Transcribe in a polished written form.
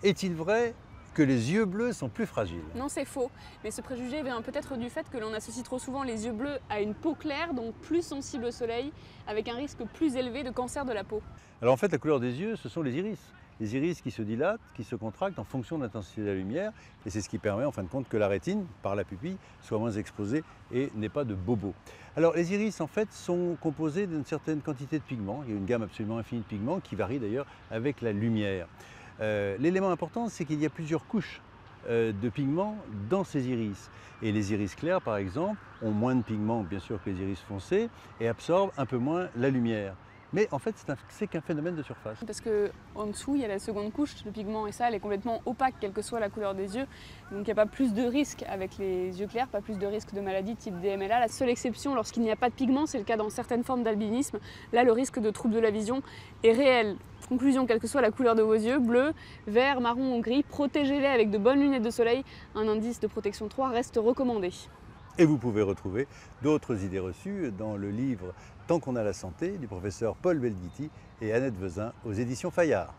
Est-il vrai que les yeux bleus sont plus fragiles? Non, c'est faux. Mais ce préjugé vient peut-être du fait que l'on associe trop souvent les yeux bleus à une peau claire, donc plus sensible au soleil, avec un risque plus élevé de cancer de la peau. Alors en fait, la couleur des yeux, ce sont les iris. Les iris qui se dilatent, qui se contractent en fonction de l'intensité de la lumière, et c'est ce qui permet en fin de compte que la rétine, par la pupille, soit moins exposée et n'ait pas de bobos. Alors les iris en fait sont composés d'une certaine quantité de pigments. Il y a une gamme absolument infinie de pigments qui varie d'ailleurs avec la lumière. L'élément important, c'est qu'il y a plusieurs couches de pigments dans ces iris. Et les iris clairs, par exemple, ont moins de pigments, bien sûr, que les iris foncés et absorbent un peu moins la lumière. Mais en fait, c'est qu'un phénomène de surface. Parce qu'en dessous, il y a la seconde couche de pigment et ça, elle est complètement opaque, quelle que soit la couleur des yeux. Donc il n'y a pas plus de risque avec les yeux clairs, pas plus de risque de maladie type DMLA. La seule exception lorsqu'il n'y a pas de pigment, c'est le cas dans certaines formes d'albinisme. Là, le risque de trouble de la vision est réel. Conclusion, quelle que soit la couleur de vos yeux, bleu, vert, marron ou gris, protégez-les avec de bonnes lunettes de soleil. Un indice de protection 3 reste recommandé. Et vous pouvez retrouver d'autres idées reçues dans le livre Tant qu'on a la santé du professeur Paul Belghiti et Annette Vezin aux éditions Fayard.